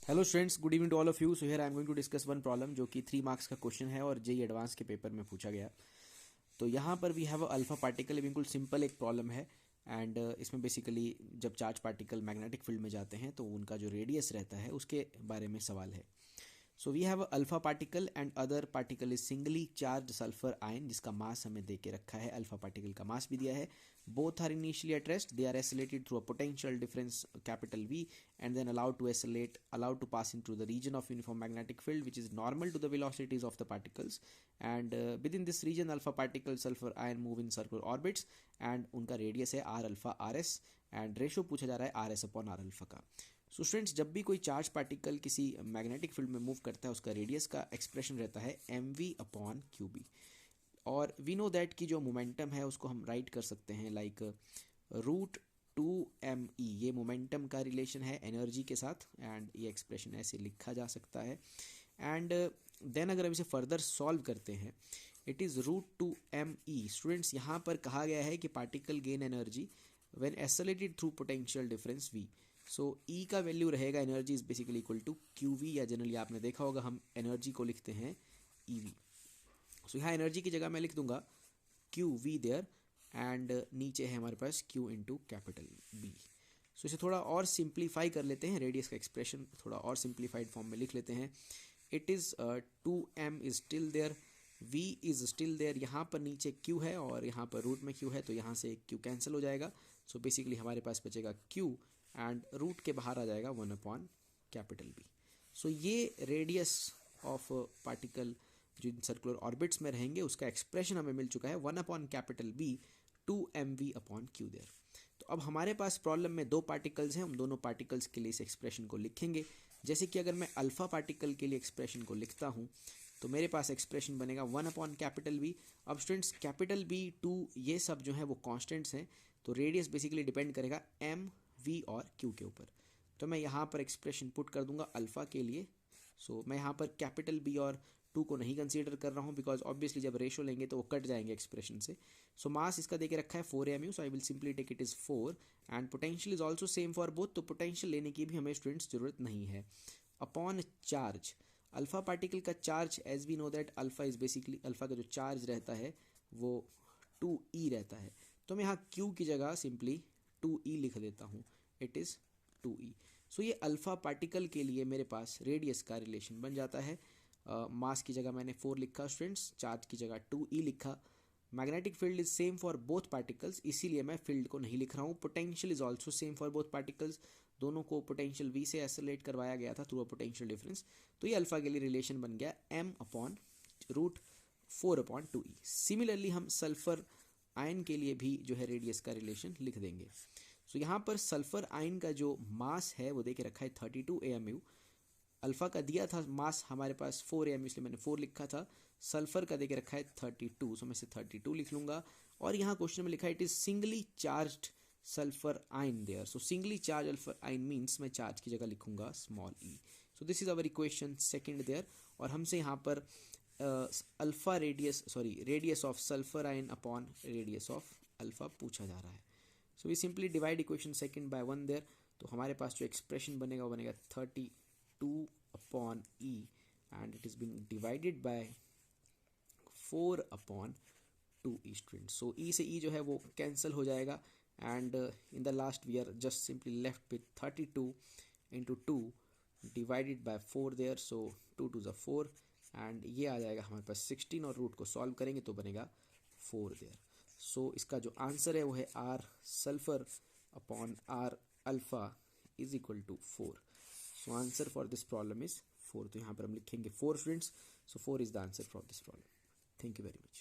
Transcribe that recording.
Hello students, good evening to all of you. So here I am going to discuss one problem जो कि 3 marks का question है और JEE advance के paper में पूछा गया। तो यहाँ पर वी हैव अल्फा पार्टिकल, बिल्कुल सिंपल एक प्रॉब्लम है। एंड इसमें बेसिकली जब चार्ज पार्टिकल मैग्नेटिक फील्ड में जाते हैं तो उनका जो रेडियस रहता है उसके बारे में सवाल है। So we have alpha particle and other particle is singly charge sulphur ion, जिसका मास हमें दे के रखा है। अल्फा पार्टिकल का मास भी दिया है। Both are initially at rest, they are accelerated through a potential difference capital V and then allowed to pass into the region of uniform magnetic field which is normal to the velocities of the particles, and within this region alpha particles sulfur ion move in circular orbits and उनका radius है r alpha rs and ratio पूछा जा रहा है rs upon r alpha का। So students, जब भी कोई चार्ज पार्टिकल किसी मैग्नेटिक फील्ड में मूव करता है उसका रेडियस का एक्सप्रेशन रहता है mv अपॉन qb। और वी नो दैट कि जो मोमेंटम है उसको हम राइट कर सकते हैं लाइक √2me। ये मोमेंटम का रिलेशन है एनर्जी के साथ एंड ये एक्सप्रेशन ऐसे लिखा जा सकता है। एंड देन अगर हम इसे फर्दर सॉल्व करते हैं, इट इज़ √2me। स्टूडेंट्स, यहाँ पर कहा गया है कि particle gain energy when accelerated through potential difference v। So E का वैल्यू रहेगा, energy is basically equal to qv, या जनरली आपने देखा होगा हम एनर्जी को लिखते हैं ev। सो यहाँ एनर्जी की जगह मैं लिख दूंगा qv देयर एंड नीचे है हमारे पास q इंटू कैपिटल B। सो इसे थोड़ा और सिंप्लीफाई कर लेते हैं, रेडियस का एक्सप्रेशन थोड़ा और सिंप्लीफाइड फॉर्म में लिख लेते हैं। It is 2m is still there, v is still there. यहाँ पर नीचे q है और यहाँ पर रूट में q है, तो यहाँ से q कैंसिल हो जाएगा। सो बेसिकली हमारे पास बचेगा q एंड रूट के बाहर आ जाएगा 1 अपॉन कैपिटल B। सो ये रेडियस ऑफ पार्टिकल जो इन सर्कुलर ऑर्बिट्स में रहेंगे उसका एक्सप्रेशन हमें मिल चुका है 1 upon capital B 2mv upon q there. तो अब हमारे पास प्रॉब्लम में दो पार्टिकल्स हैं, हम दोनों पार्टिकल्स के लिए इस एक्सप्रेशन को लिखेंगे। जैसे कि अगर मैं अल्फा पार्टिकल के लिए एक्सप्रेशन को लिखता हूँ तो मेरे पास एक्सप्रेशन बनेगा 1 अपॉन कैपिटल B। अब स्टूडेंट्स, कैपिटल B 2 ये सब जो है वो कॉन्स्टेंट्स हैं, तो रेडियस बेसिकली डिपेंड करेगा m v और q के ऊपर। तो मैं यहाँ पर एक्सप्रेशन पुट कर दूंगा अल्फा के लिए। सो मैं यहाँ पर कैपिटल B और 2 को नहीं कंसीडर कर रहा हूँ बिकॉज ऑब्वियसली जब रेशो लेंगे तो वो कट जाएंगे एक्सप्रेशन से। सो मास इसका देके रखा है 4mu, so I will simply take it is 4 and potential is also same for both, तो पोटेंशियल लेने की भी हमें स्टूडेंट्स जरूरत नहीं है। अपॉन चार्ज, अल्फा पार्टिकल का charge as we know that alpha is basically, alpha का जो चार्ज रहता है वो 2e रहता है, तो मैं यहाँ q की जगह सिंपली 2e लिख देता हूँ। It is 2e। सो ये अल्फा पार्टिकल के लिए मेरे पास रेडियस का रिलेशन बन जाता है। मास की जगह मैंने 4 लिखा स्टूडेंट्स, चार्ज की जगह 2e लिखा। Magnetic field is same for both particles, इसीलिए मैं फील्ड को नहीं लिख रहा हूँ। Potential is also same for both particles, दोनों को पोटेंशियल v से एसोलेट करवाया गया था थ्रू अ पोटेंशियल डिफरेंस। तो ये अल्फा के लिए रिलेशन बन गया m upon √4 upon 2e। Similarly हम सल्फर आयन के लिए भी जो है रेडियस का रिलेशन लिख देंगे। सो यहाँ पर सल्फर आयन का जो मास है वो देके रखा है 32 amu। अल्फा का दिया था मास हमारे पास 4 amu, इसलिए मैंने 4 लिखा था। सल्फर का देके रखा है 32, सो मैं से 32 लिख लूंगा। और यहाँ क्वेश्चन में लिखा है it is singly charged sulphur ion there. So singly charge alpha ion means मैं चार्ज की जगह लिखूंगा small e। So this is our equation second there. और हमसे यहाँ पर alpha radius of sulphur ion upon radius of alpha पूछा जा रहा है। So we simply divide equation second by 1 there. तो हमारे पास जो एक्सप्रेशन बनेगा वो बनेगा 32 upon e and it is being divided by 4 upon 2e student. So e से e जो है वो कैंसिल हो जाएगा and in the last we are just simply left with 32 into 2 divided by 4 there. So 2 2 ज़ा 4 एंड ये आ जाएगा हमारे पास 16 और रूट को सॉल्व करेंगे तो बनेगा 4 देयर। सो इसका जो आंसर है वो है r sulphur upon r alpha is equal to 4। So answer for this problem is 4। तो यहाँ पर हम लिखेंगे 4 students. So 4 is the answer for this problem. Thank you very much.